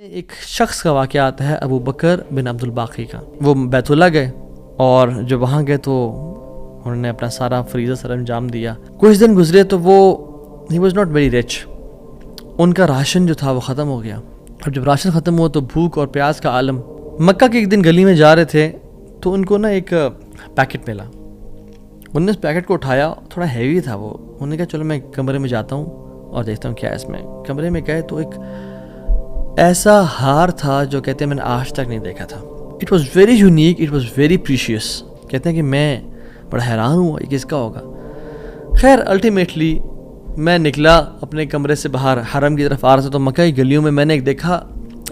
ایک شخص کا واقعہ آتا ہے ابو بکر بن عبد الباقی کا. وہ بیت اللہ گئے اور جب وہاں گئے تو انہوں نے اپنا سارا فریضہ سر انجام دیا. کچھ دن گزرے تو وہ he was not very rich. ان کا راشن جو تھا وہ ختم ہو گیا. اور جب راشن ختم ہوا تو بھوک اور پیاس کا عالم. مکہ کے ایک دن گلی میں جا رہے تھے تو ان کو نا ایک پیکٹ ملا. انہوں نے اس پیکٹ کو اٹھایا, تھوڑا ہیوی تھا. وہ انہوں نے کہا چلو میں کمرے میں جاتا ہوں اور دیکھتا ہوں کیا ہے اس میں. کمرے میں گئے تو ایک ایسا ہار تھا جو کہتے ہیں میں نے آج تک نہیں دیکھا تھا. It was very unique, it was very precious. کہتے ہیں کہ میں بڑا حیران ہوا یہ کس کا ہوگا. خیر الٹیمیٹلی میں نکلا اپنے کمرے سے باہر, حرم کی طرف آ رہا تھا تو مکہ کی گلیوں میں نے ایک دیکھا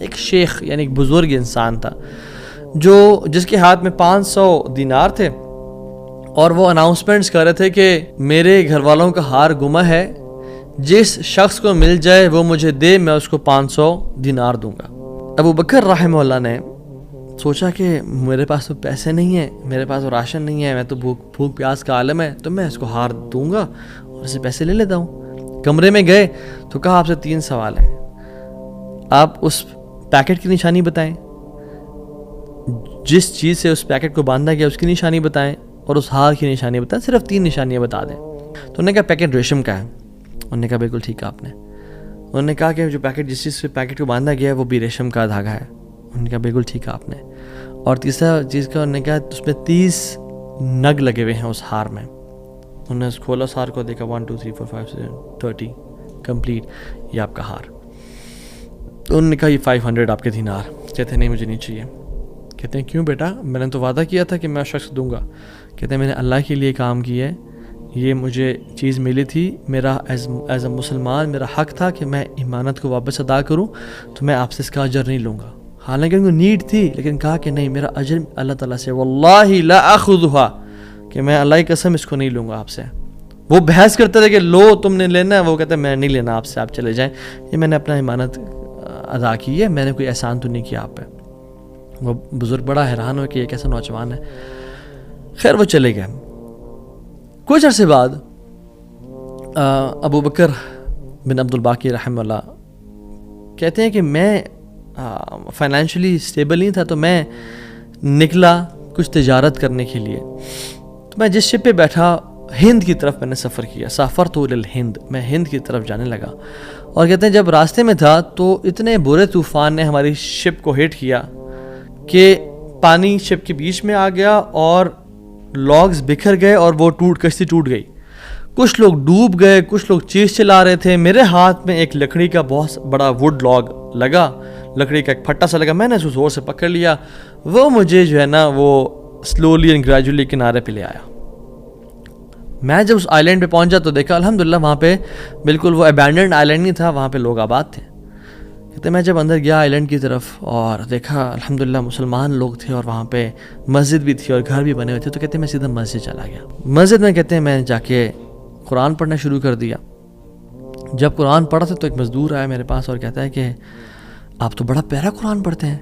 ایک شیخ یعنی ایک بزرگ انسان تھا جس کے ہاتھ میں 500 دینار تھے اور وہ اناؤنسمنٹس کر رہے تھے کہ میرے گھر والوں کا ہار گما ہے, جس شخص کو مل جائے وہ مجھے دے, میں اس کو 500 دینار دوں گا. ابو بکر رحمہ اللہ نے سوچا کہ میرے پاس تو پیسے نہیں ہیں, میرے پاس تو راشن نہیں ہے, میں تو بھوک پیاس کا عالم ہے, تو میں اس کو ہار دوں گا اور اسے پیسے لے لیتا ہوں. کمرے میں گئے تو کہا آپ سے 3 سوال ہیں, آپ اس پیکٹ کی نشانی بتائیں, جس چیز سے اس پیکٹ کو باندھا گیا اس کی نشانی بتائیں, اور اس ہار کی نشانی بتائیں. صرف 3 نشانیاں بتا دیں. تو انہوں نے کہا پیکٹ ریشم کا ہے. انہوں نے کہا بالکل ٹھیک ہے آپ نے. انہوں نے کہا کہ جو پیکٹ جس چیز سے پیکٹ کو باندھا گیا ہے وہ بھی ریشم کا دھاگا ہے. انہوں نے کہا بالکل ٹھیک ہے آپ نے. اور تیسرا چیز کا انہوں نے کہا اس میں 30 نگ لگے ہوئے ہیں اس ہار میں. انہوں نے کھولا اس ہار کو, دیکھا 1 2 3 4 5 6 30 کمپلیٹ, یہ آپ کا ہار. تو انہوں نے کہا یہ 500 آپ کے دینار. کہتے ہیں نہیں مجھے نہیں چاہیے. کہتے ہیں کیوں بیٹا, میں نے تو وعدہ کیا تھا کہ میں شخص دوں گا. کہتے ہیں میں نے اللہ کے لیے کام کیا ہے, یہ مجھے چیز ملی تھی, میرا ایز اے مسلمان میرا حق تھا کہ میں امانت کو واپس ادا کروں, تو میں آپ سے اس کا اجر نہیں لوں گا. حالانکہ ان کو نیڈ تھی لیکن کہا کہ نہیں, میرا اجر اللہ تعالیٰ سے, واللہ لا اخذھا, کہ میں اللہ کی قسم اس کو نہیں لوں گا آپ سے. وہ بحث کرتے تھے کہ لو تم نے لینا ہے, وہ کہتے ہیں میں نہیں لینا آپ سے, آپ چلے جائیں, یہ میں نے اپنا امانت ادا کی ہے, میں نے کوئی احسان تو نہیں کیا آپ پہ. وہ بزرگ بڑا حیران ہو کہ یہ کیسا نوجوان ہے. خیر وہ چلے گئے. کچھ عرصے بعد ابو بکر بن عبد الباقی رحمہ اللہ کہتے ہیں کہ میں فائنینشلی اسٹیبل نہیں تھا, تو میں نکلا کچھ تجارت کرنے کے لیے. تو میں جس شپ پہ بیٹھا ہند کی طرف میں نے سفر کیا. سافرت الی الہند, میں ہند کی طرف جانے لگا. اور کہتے ہیں جب راستے میں تھا تو اتنے برے طوفان نے ہماری شپ کو ہٹ کیا کہ پانی شپ کے بیچ میں آ گیا اور لاگز بکھر گئے اور وہ کشتی ٹوٹ گئی. کچھ لوگ ڈوب گئے, کچھ لوگ چیز چلا رہے تھے. میرے ہاتھ میں ایک لکڑی کا بہت بڑا ووڈ لاگ لگا, لکڑی کا ایک پھٹا سا لگا. میں نے اس کو زور سے پکڑ لیا. وہ مجھے جو ہے نا وہ سلولی اینڈ گریجولی کنارے پہ لے آیا. میں جب اس آئی لینڈ پہ پہنچا تو دیکھا الحمدللہ وہاں پہ بالکل وہ ابینڈنڈ آئی لینڈ نہیں تھا, وہاں پہ لوگ آباد تھے. کہتے میں جب اندر گیا آئی لینڈ کی طرف اور دیکھا الحمدللہ مسلمان لوگ تھے اور وہاں پہ مسجد بھی تھی اور گھر بھی بنے ہوئے تھے. تو کہتے ہیں میں سیدھا مسجد چلا گیا. مسجد میں کہتے ہیں میں نے جا کے قرآن پڑھنا شروع کر دیا. جب قرآن پڑھا تھا تو ایک مزدور آیا میرے پاس اور کہتا ہے کہ آپ تو بڑا پیارا قرآن پڑھتے ہیں,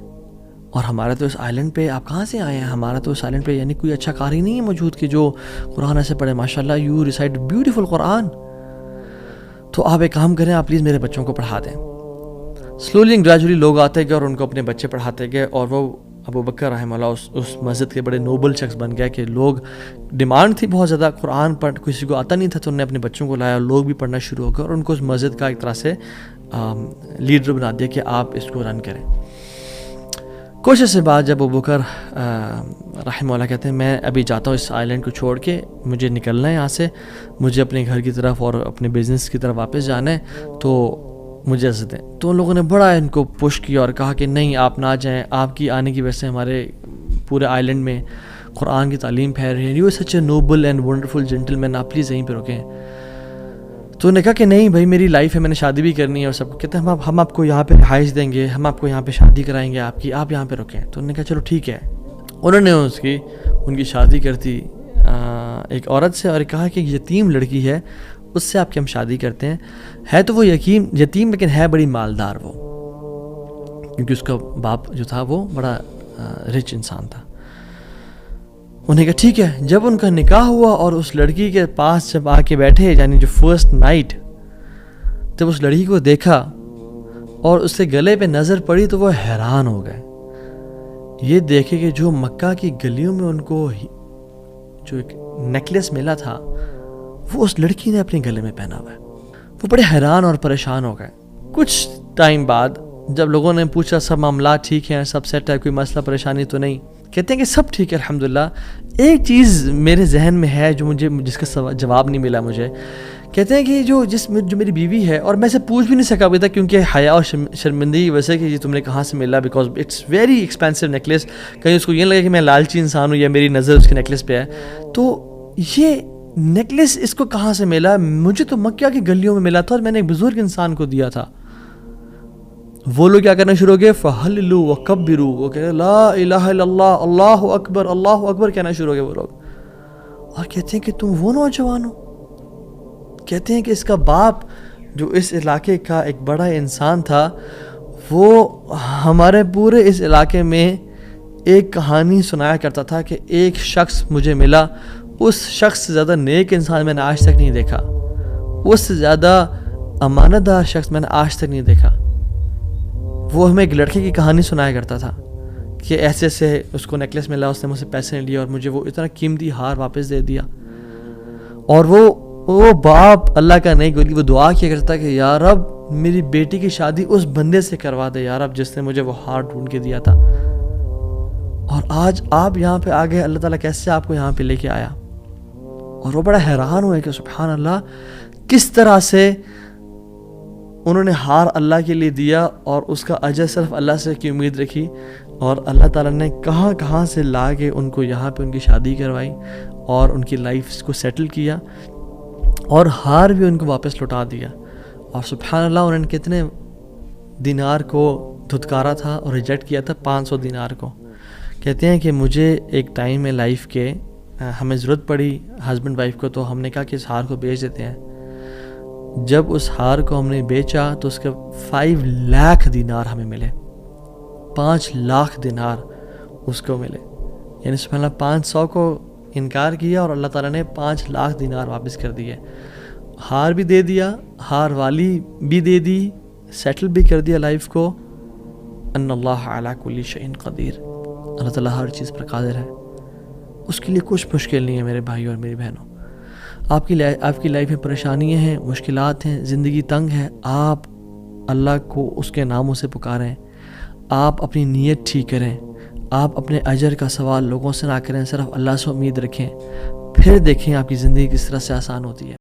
اور ہمارا تو اس آئی لینڈ پہ آپ کہاں سے آئے ہیں؟ ہمارا تو اس آئی لینڈ پہ یعنی کوئی اچھا قاری نہیں ہے موجود کہ جو قرآن ایسے پڑھے. ماشاءاللہ یو ریسائٹ بیوٹیفل قرآن. تو آپ ایک کام کریں, آپ پلیز میرے بچوں کو پڑھا دیں. سلولی اینڈ گریجولی لوگ آتے گئے اور ان کو اپنے بچے پڑھاتے گئے, اور وہ ابو بکر رحمہ اللہ اس مسجد کے بڑے نوبل شخص بن گیا کہ لوگ ڈیمانڈ تھی بہت زیادہ, قرآن پڑھ کسی کو آتا نہیں تھا, تو انہوں نے اپنے بچوں کو لایا اور لوگ بھی پڑھنا شروع ہو گئے, اور ان کو اس مسجد کا ایک طرح سے لیڈر بنا دیا کہ آپ اس کو رن کریں. کچھ عرصے بعد جب ابو بکر رحمہ اللہ کہتے ہیں میں ابھی جاتا ہوں اس آئی لینڈ کو چھوڑ کے, مجھے نکلنا ہے یہاں سے, مجھے اپنے گھر کی طرف اور اپنے بزنس کی طرف واپس جانا ہے, تو مجھے اجازت دیں. تو ان لوگوں نے بڑا ان کو پش کیا اور کہا کہ نہیں آپ نہ جائیں, آپ کی آنے کی وجہ سے ہمارے پورے آئی لینڈ میں قرآن کی تعلیم پھیل رہی ہے, you such a noble and wonderful gentleman, آپ پلیز یہیں پہ رکیں. تو انہوں نے کہا کہ نہیں بھائی میری لائف ہے, میں نے شادی بھی کرنی ہے اور سب کو. کہتے ہیں ہم آپ کو یہاں پہ رہائش دیں گے, ہم آپ کو یہاں پہ شادی کرائیں گے آپ کی, آپ یہاں پہ رکیں. تو انہوں نے کہا چلو ٹھیک ہے. انہوں نے ان کی شادی کرتی ایک عورت سے, اور کہا کہ یتیم لڑکی ہے اس سے آپ کی ہم شادی کرتے ہیں. ہے تو وہ یتیم لیکن ہے بڑی مالدار وہ, کیونکہ اس کا باپ جو تھا وہ بڑا رچ انسان تھا. انہوں نے کہا ٹھیک ہے. جب ان کا نکاح ہوا اور اس لڑکی کے پاس جب آ کے بیٹھے, یعنی جو فرسٹ نائٹ, جب اس لڑکی کو دیکھا اور اس کے گلے پہ نظر پڑی تو وہ حیران ہو گئے، یہ دیکھے کہ جو مکہ کی گلیوں میں ان کو جو ایک نیکلیس ملا تھا وہ اس لڑکی نے اپنے گلے میں پہنا ہوا ہے۔ وہ بڑے حیران اور پریشان ہو گئے۔ کچھ ٹائم بعد جب لوگوں نے پوچھا سب معاملات ٹھیک ہیں، سب سیٹ ہے، کوئی مسئلہ پریشانی تو نہیں، کہتے ہیں کہ سب ٹھیک ہے الحمدللہ، ایک چیز میرے ذہن میں ہے جو جس کا جواب نہیں ملا مجھے۔ کہتے ہیں کہ جو میری بیوی ہے، اور میں سے پوچھ بھی نہیں سکا ابھی تک کیونکہ حیا اور شرمندگی کی وجہ سے کہ یہ تم نے کہاں سے ملا، because it's very expensive necklace, کہیں اس کو یہ لگے کہ میں لالچی انسان ہوں یا میری نظر اس کے نیکلیس پہ ہے، تو یہ نیکلیس اس کو کہاں سے ملا؟ مجھے تو مکہ کی گلیوں میں ملا تھا اور میں نے ایک بزرگ انسان کو دیا تھا۔ وہ لوگ کیا کرنا شروع ہو گئے، فَحَلِّلُوا وَكَبِّرُوا، وہ کہتے ہیں لا الہ الا اللہ، اللہ اکبر، اللہ اکبر کہنا شروع ہو گئے وہ لوگ، اور کہتے ہیں کہ تم وہ نوجوان ہو؟ کہتے ہیں کہ اس کا باپ جو اس علاقے کا ایک بڑا انسان تھا، وہ ہمارے پورے اس علاقے میں ایک کہانی سنایا کرتا تھا کہ ایک شخص مجھے ملا، اس شخص سے زیادہ نیک انسان میں نے آج تک نہیں دیکھا، اس سے زیادہ امانت دار شخص میں نے آج تک نہیں دیکھا۔ وہ ہمیں ایک لڑکے کی کہانی سنایا کرتا تھا کہ ایسے سے اس کو نیکلیس ملا، اس نے مجھ سے پیسے نہیں لیے اور مجھے وہ اتنا قیمتی ہار واپس دے دیا، اور وہ باپ اللہ کا نہیں گولی، وہ دعا کیا کرتا کہ یا رب میری بیٹی کی شادی اس بندے سے کروا دے یا رب جس نے مجھے وہ ہار ڈھونڈ کے دیا تھا، اور آج آپ یہاں پہ آ گئے، اللہ تعالیٰ کیسے آپ کو یہاں پہ لے کے آیا؟ اور وہ بڑا حیران ہوئے کہ سبحان اللہ، کس طرح سے انہوں نے ہار اللہ کے لیے دیا اور اس کا اجر صرف اللہ سے کی امید رکھی، اور اللہ تعالیٰ نے کہاں کہاں سے لا کے ان کو یہاں پہ ان کی شادی کروائی اور ان کی لائف کو سیٹل کیا، اور ہار بھی ان کو واپس لوٹا دیا۔ اور سبحان اللہ، انہوں نے کتنے دینار کو دھتکارا تھا اور ریجیکٹ کیا تھا؟ 500 دینار کو۔ کہتے ہیں کہ مجھے ایک ٹائم میں لائف کے ہمیں ضرورت پڑی ہسبینڈ وائف کو، تو ہم نے کہا کہ اس ہار کو بیچ دیتے ہیں۔ جب اس ہار کو ہم نے بیچا تو اس کے 5 لاکھ دینار ہمیں ملے، 5 لاکھ دینار اس کو ملے، یعنی سبحان اللہ 500 کو انکار کیا اور اللہ تعالیٰ نے 5 لاکھ دینار واپس کر دیے، ہار بھی دے دیا، ہار والی بھی دے دی، سیٹل بھی کر دیا لائف کو۔ ان اللہ علی کل شیء قدیر، اللہ تعالیٰ ہر چیز پر قادر ہے، اس کے لیے کچھ مشکل نہیں ہے میرے بھائیوں اور میری بہنوں۔ آپ کی لائف میں پریشانیاں ہیں، مشکلات ہیں، زندگی تنگ ہے، آپ اللہ کو اس کے ناموں سے پکاریں، آپ اپنی نیت ٹھیک کریں، آپ اپنے اجر کا سوال لوگوں سے نہ کریں، صرف اللہ سے امید رکھیں، پھر دیکھیں آپ کی زندگی کس طرح سے آسان ہوتی ہے۔